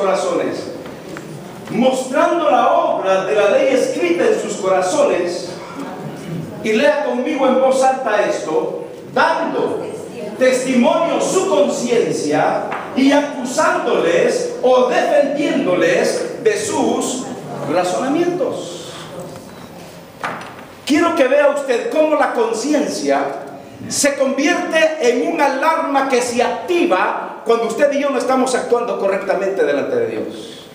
corazones, mostrando la obra de la ley escrita en sus corazones. Y lea conmigo en voz alta esto: dando testimonio su conciencia y acusándoles o defendiéndoles de sus razonamientos. Quiero que vea usted cómo la conciencia se convierte en una alarma que se activa cuando usted y yo no estamos actuando correctamente delante de Dios.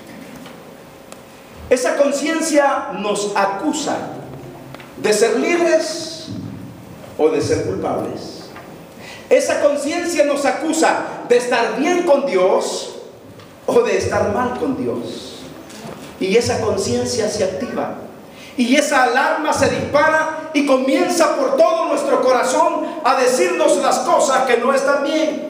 Esa conciencia nos acusa de ser libres o de ser culpables. Esa conciencia nos acusa de estar bien con Dios o de estar mal con Dios. Y esa conciencia se activa. Y esa alarma se dispara y comienza por todo nuestro corazón a decirnos las cosas que no están bien.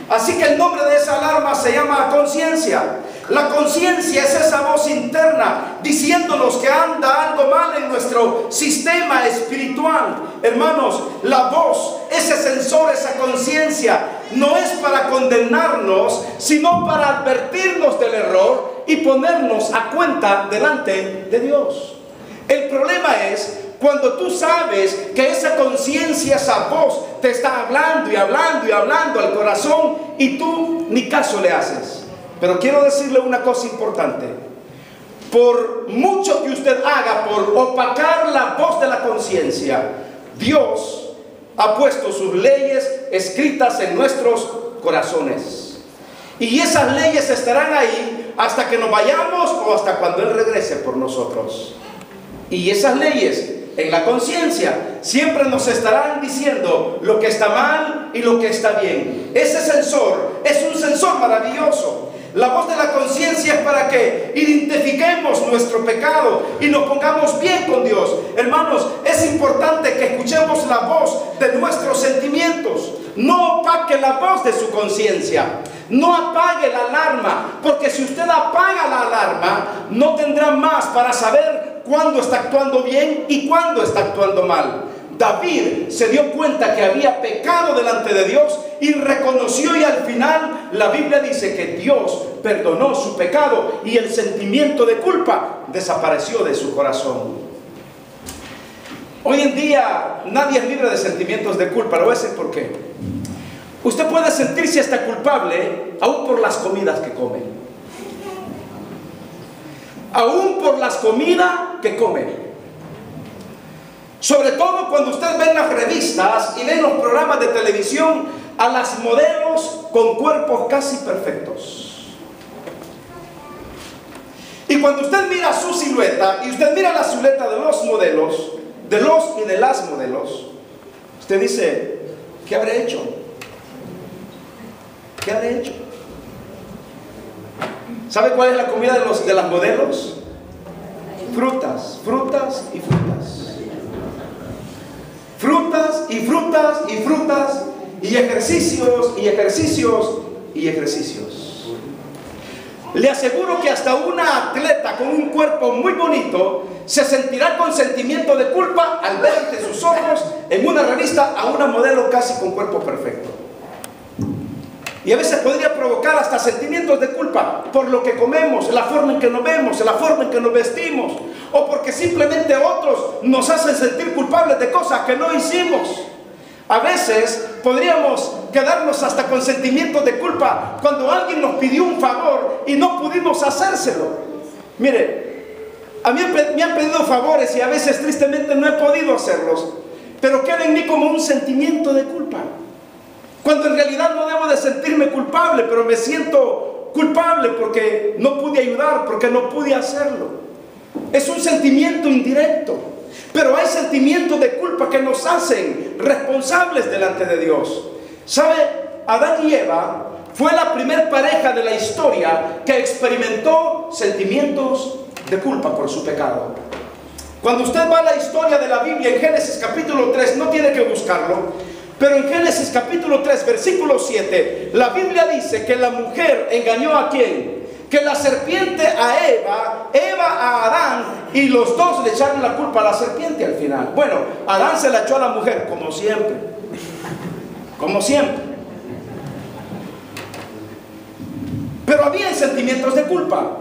Así que el nombre de esa alarma se llama conciencia. La conciencia es esa voz interna diciéndonos que anda algo mal en nuestro sistema espiritual. Hermanos, la voz, ese sensor, esa conciencia, no es para condenarnos, sino para advertirnos del error y ponernos a cuenta delante de Dios. El problema es cuando tú sabes que esa conciencia, esa voz, te está hablando y hablando y hablando al corazón y tú ni caso le haces. Pero quiero decirle una cosa importante. Por mucho que usted haga por opacar la voz de la conciencia, Dios ha puesto sus leyes escritas en nuestros corazones. Y esas leyes estarán ahí hasta que nos vayamos o hasta cuando Él regrese por nosotros. Y esas leyes en la conciencia siempre nos estarán diciendo lo que está mal y lo que está bien. Ese sensor es un sensor maravilloso. La voz de la conciencia es para que identifiquemos nuestro pecado y nos pongamos bien con Dios. Hermanos, es importante que escuchemos la voz de nuestros sentimientos. No opaque la voz de su conciencia. No apague la alarma, porque si usted apaga la alarma, no tendrá más para saber cuándo está actuando bien y cuándo está actuando mal. David se dio cuenta que había pecado delante de Dios y reconoció, y al final la Biblia dice que Dios perdonó su pecado y el sentimiento de culpa desapareció de su corazón. Hoy en día nadie es libre de sentimientos de culpa. Le voy a decir por qué. Usted puede sentirse hasta culpable aún por las comidas que come. Aún por las comidas que come. Sobre todo cuando usted ve en las revistas y ve en los programas de televisión a las modelos con cuerpos casi perfectos. Y cuando usted mira su silueta y usted mira la silueta de los modelos, de los y de las modelos, usted dice, ¿qué habré hecho? ¿Qué habré hecho? ¿Sabe cuál es la comida de las modelos? Frutas, frutas y frutas. Frutas y frutas y frutas y ejercicios y ejercicios y ejercicios. Le aseguro que hasta una atleta con un cuerpo muy bonito se sentirá con sentimiento de culpa al ver ante sus ojos en una revista a una modelo casi con cuerpo perfecto. Y a veces podría provocar hasta sentimientos de culpa por lo que comemos, la forma en que nos vemos, la forma en que nos vestimos, o porque simplemente otros nos hacen sentir culpables de cosas que no hicimos. A veces podríamos quedarnos hasta con sentimientos de culpa cuando alguien nos pidió un favor y no pudimos hacérselo. Mire, a mí me han pedido favores y a veces tristemente no he podido hacerlos, pero queda en mí como un sentimiento de culpa. Cuando en realidad no debo de sentirme culpable, pero me siento culpable porque no pude ayudar, porque no pude hacerlo. Es un sentimiento indirecto, pero hay sentimientos de culpa que nos hacen responsables delante de Dios. ¿Sabe? Adán y Eva fue la primera pareja de la historia que experimentó sentimientos de culpa por su pecado. Cuando usted va a la historia de la Biblia en Génesis capítulo 3, no tiene que buscarlo, pero en Génesis capítulo 3, versículo 7, la Biblia dice que la mujer engañó ¿a quién? Que la serpiente a Eva, Eva a Adán, y los dos le echaron la culpa a la serpiente al final. Bueno, Adán se la echó a la mujer, como siempre. Como siempre. pero había sentimientos de culpa.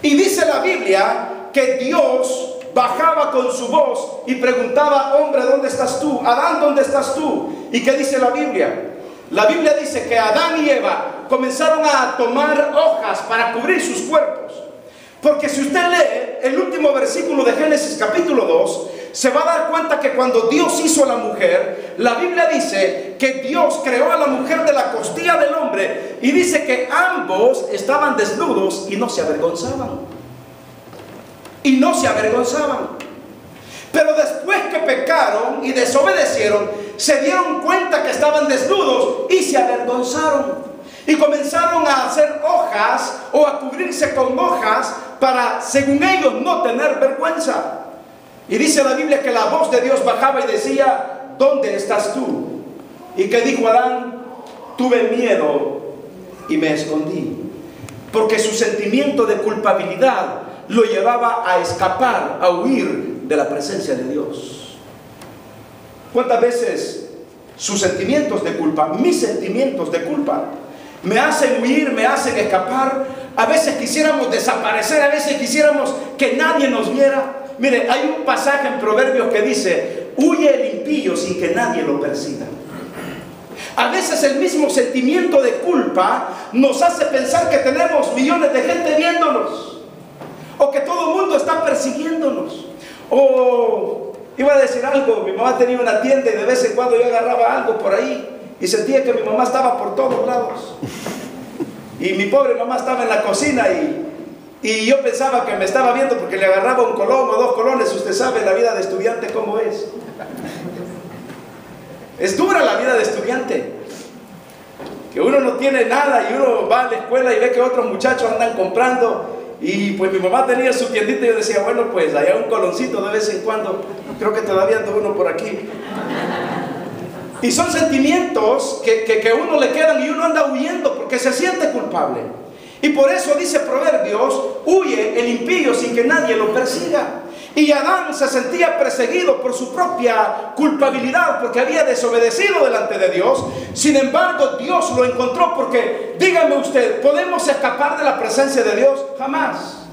Y dice la Biblia que Dios bajaba con su voz y preguntaba: hombre, ¿dónde estás tú? Adán, ¿dónde estás tú? ¿Y qué dice la Biblia? La Biblia dice que Adán y Eva comenzaron a tomar hojas para cubrir sus cuerpos. Porque si usted lee el último versículo de Génesis capítulo 2, se va a dar cuenta que cuando Dios hizo a la mujer, la Biblia dice que Dios creó a la mujer de la costilla del hombre, y dice que ambos estaban desnudos y no se avergonzaban. Y no se avergonzaban. Pero después que pecaron y desobedecieron, se dieron cuenta que estaban desnudos y se avergonzaron. Y comenzaron a hacer hojas o a cubrirse con hojas para, según ellos, no tener vergüenza. Y dice la Biblia que la voz de Dios bajaba y decía: ¿dónde estás tú? ¿Y qué dijo Adán? Tuve miedo y me escondí. Porque su sentimiento de culpabilidad lo llevaba a escapar, a huir de la presencia de Dios. ¿Cuántas veces sus sentimientos de culpa, mis sentimientos de culpa, me hacen huir, me hacen escapar? A veces quisiéramos desaparecer, a veces quisiéramos que nadie nos viera. Mire, hay un pasaje en Proverbios que dice: huye el impío sin que nadie lo persiga. A veces el mismo sentimiento de culpa nos hace pensar que tenemos millones de gente viéndonos, o que todo el mundo está persiguiéndonos. O iba a decir algo, mi mamá tenía una tienda y de vez en cuando yo agarraba algo por ahí y sentía que mi mamá estaba por todos lados. Y mi pobre mamá estaba en la cocina y yo pensaba que me estaba viendo porque le agarraba un colón o dos colones. Usted sabe la vida de estudiante cómo es. Es dura la vida de estudiante. Que uno no tiene nada y uno va a la escuela y ve que otros muchachos andan comprando. Y pues mi mamá tenía su tiendita y yo decía: bueno, pues allá un coloncito de vez en cuando. Creo que todavía anda uno por aquí. Y son sentimientos que uno le quedan y uno anda huyendo porque se siente culpable. Y por eso dice Proverbios: huye el impío sin que nadie lo persiga. Y Adán se sentía perseguido por su propia culpabilidad, porque había desobedecido delante de Dios. Sin embargo, Dios lo encontró, porque, dígame usted, ¿podemos escapar de la presencia de Dios? Jamás.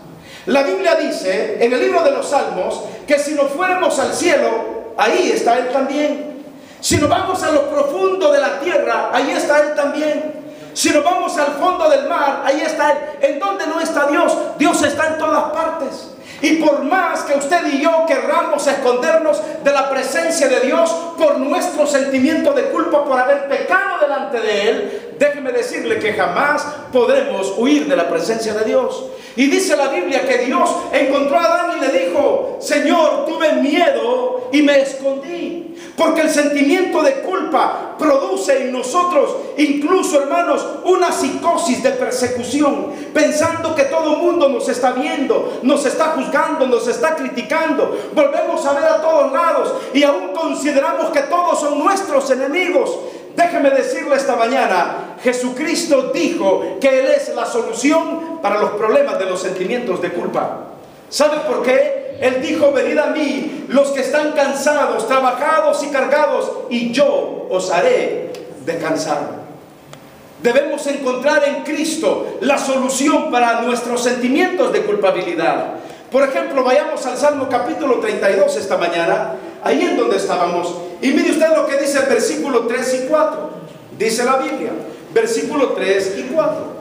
La Biblia dice en el libro de los Salmos que si nos fuéramos al cielo, ahí está Él también. Si nos vamos a lo profundo de la tierra, ahí está Él también. Si nos vamos al fondo del mar, ahí está Él. ¿En dónde no está Dios? Dios está en todas partes. Y por más que usted y yo querramos escondernos de la presencia de Dios por nuestro sentimiento de culpa por haber pecado delante de Él, déjeme decirle que jamás podremos huir de la presencia de Dios. Y dice la Biblia que Dios encontró a Adán y le dijo: Señor, tuve miedo y me escondí. Porque el sentimiento de culpa produce en nosotros, incluso, hermanos, una psicosis de persecución, pensando que todo el mundo nos está viendo, nos está juzgando, nos está criticando. Volvemos a ver a todos lados y aún consideramos que todos son nuestros enemigos. Déjeme decirle esta mañana, Jesucristo dijo que Él es la solución para los problemas de los sentimientos de culpa. ¿Sabe por qué? Él dijo: venid a mí los que están cansados, trabajados y cargados, y yo os haré descansar. Debemos encontrar en Cristo la solución para nuestros sentimientos de culpabilidad. Por ejemplo, vayamos al Salmo capítulo 32 esta mañana, ahí en donde estábamos, y mire usted lo que dice el versículo 3 y 4. Dice la Biblia, versículo 3 y 4.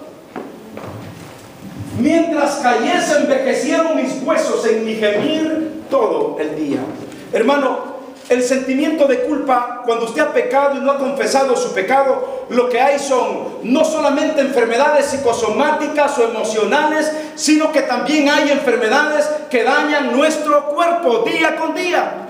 Mientras cayese envejecieron mis huesos en mi gemir todo el día. Hermano, el sentimiento de culpa, cuando usted ha pecado y no ha confesado su pecado, lo que hay son no solamente enfermedades psicosomáticas o emocionales, sino que también hay enfermedades que dañan nuestro cuerpo día con día.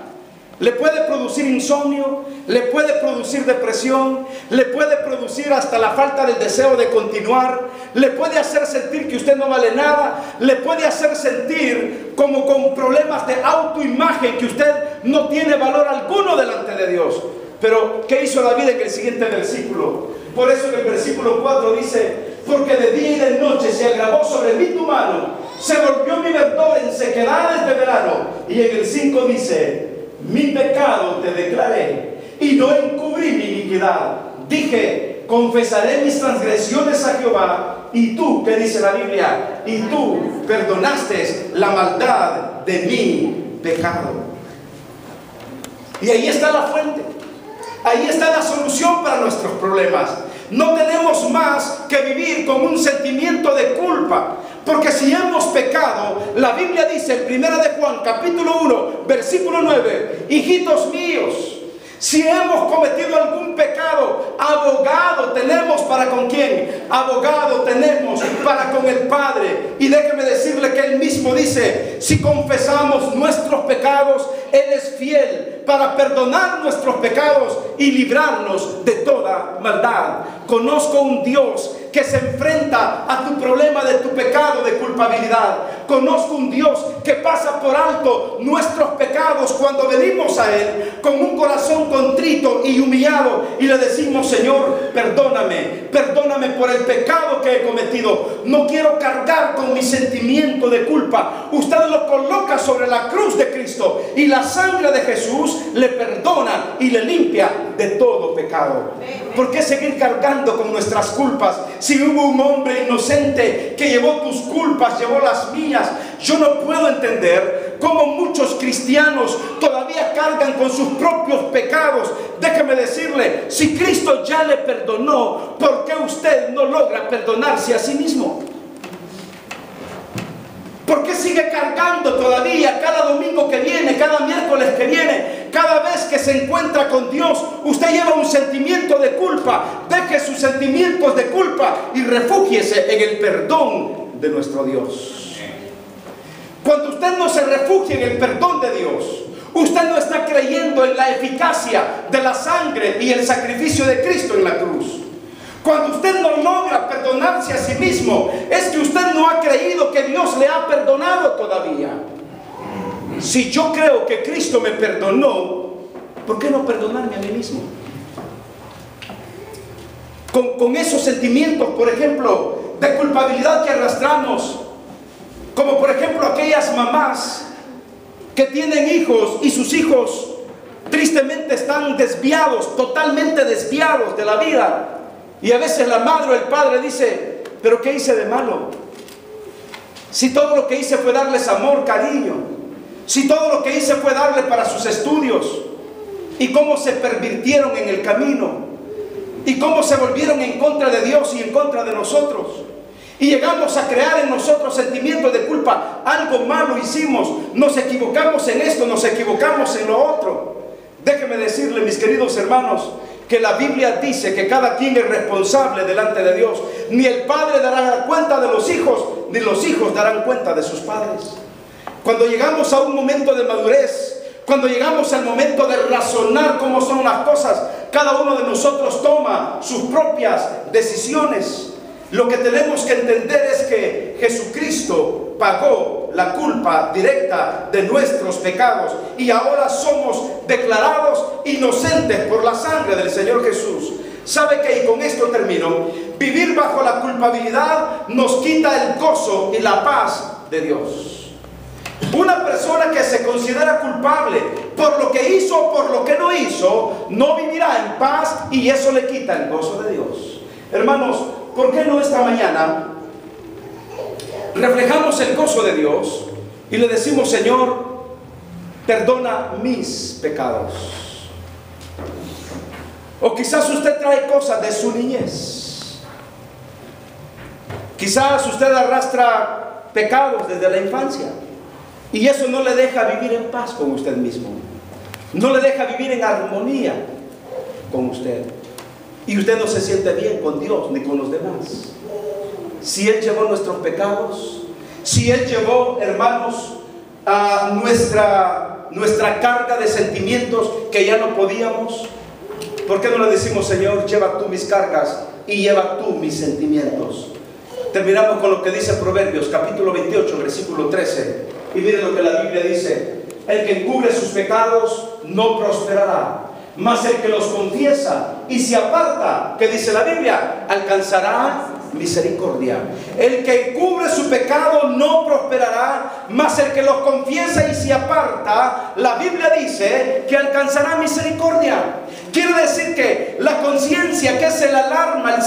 Le puede producir insomnio, le puede producir depresión, le puede producir hasta la falta del deseo de continuar, le puede hacer sentir que usted no vale nada, le puede hacer sentir como con problemas de autoimagen, que usted no tiene valor alguno delante de Dios. Pero, ¿qué hizo David en el siguiente versículo? Por eso en el versículo 4 dice: porque de día y de noche se agravó sobre mí tu mano, se volvió mi verdor en sequedades de verano. Y en el 5 dice: mi pecado te declaré y no encubrí mi iniquidad. Dije: confesaré mis transgresiones a Jehová, Y tú, ¿qué dice la Biblia? Y tú perdonaste la maldad de mi pecado. Y ahí está la fuente. Ahí está la solución para nuestros problemas. No tenemos más que vivir con un sentimiento de culpa. Porque si hemos pecado, la Biblia dice en 1 de Juan, capítulo 1, versículo 9, hijitos míos, si hemos cometido algún pecado, abogado tenemos para con quién, abogado tenemos para con el Padre. Y déjeme decirle que Él mismo dice, si confesamos nuestros pecados, Él es fiel para perdonar nuestros pecados y librarnos de toda maldad. Conozco un Dios que se enfrenta a tu problema de tu pecado de culpabilidad. Conozco un Dios que pasa por alto nuestros pecados cuando venimos a Él con un corazón contrito y humillado y le decimos, Señor, perdóname, perdóname por el pecado que he cometido. No quiero cargar con mi sentimiento de culpa. Usted lo coloca sobre la cruz de Cristo y la sangre de Jesús le perdona y le limpia de todo pecado. ¿Por qué seguir cargando con nuestras culpas? Si hubo un hombre inocente que llevó tus culpas, llevó las mías. Yo no puedo entender cómo muchos cristianos todavía cargan con sus propios pecados. Déjeme decirle, si Cristo ya le perdonó, ¿por qué usted no logra perdonarse a sí mismo? ¿Por qué sigue cargando todavía cada domingo que viene, cada miércoles que viene, cada vez que se encuentra con Dios? Usted lleva un sentimiento de culpa. Deje sus sentimientos de culpa y refúgiese en el perdón de nuestro Dios. Cuando usted no se refugia en el perdón de Dios, usted no está creyendo en la eficacia de la sangre y el sacrificio de Cristo en la cruz. Cuando usted no logra perdonarse a sí mismo, es que usted no ha creído que Dios le ha perdonado todavía. Si yo creo que Cristo me perdonó, ¿por qué no perdonarme a mí mismo? Con esos sentimientos, por ejemplo, de culpabilidad que arrastramos, como por ejemplo aquellas mamás que tienen hijos y sus hijos tristemente están desviados, totalmente desviados de la vida. Y a veces la madre o el padre dice, ¿pero qué hice de malo? Si todo lo que hice fue darles amor, cariño. Si todo lo que hice fue darle para sus estudios. Y cómo se pervirtieron en el camino. Y cómo se volvieron en contra de Dios y en contra de nosotros. Y llegamos a crear en nosotros sentimientos de culpa. Algo malo hicimos. Nos equivocamos en esto, nos equivocamos en lo otro. Déjenme decirle, mis queridos hermanos, que la Biblia dice que cada quien es responsable delante de Dios. Ni el padre dará cuenta de los hijos, ni los hijos darán cuenta de sus padres. Cuando llegamos a un momento de madurez, cuando llegamos al momento de razonar cómo son las cosas, cada uno de nosotros toma sus propias decisiones. Lo que tenemos que entender es que Jesucristo pagó la culpa directa de nuestros pecados y ahora somos declarados inocentes por la sangre del Señor Jesús. ¿Sabe qué? Y con esto termino. Vivir bajo la culpabilidad nos quita el gozo y la paz de Dios. Una persona que se considera culpable por lo que hizo o por lo que no hizo, no vivirá en paz y eso le quita el gozo de Dios. Hermanos, ¿por qué no esta mañana reflejamos el gozo de Dios y le decimos, Señor, perdona mis pecados? O quizás usted trae cosas de su niñez. Quizás usted arrastra pecados desde la infancia y eso no le deja vivir en paz con usted mismo. No le deja vivir en armonía con usted. Y usted no se siente bien con Dios ni con los demás. Si Él llevó nuestros pecados, si Él llevó, hermanos, a nuestra carga de sentimientos que ya no podíamos, ¿por qué no le decimos, Señor, lleva tú mis cargas y lleva tú mis sentimientos? Terminamos con lo que dice Proverbios, capítulo 28, versículo 13. Y miren lo que la Biblia dice: el que encubre sus pecados no prosperará, mas el que los confiesa y se aparta, ¿qué dice la Biblia? Alcanzará misericordia. El que cubre su pecado no prosperará, mas el que los confiesa y se aparta, la Biblia dice que alcanzará misericordia. Quiere decir que la conciencia, que es el alarma,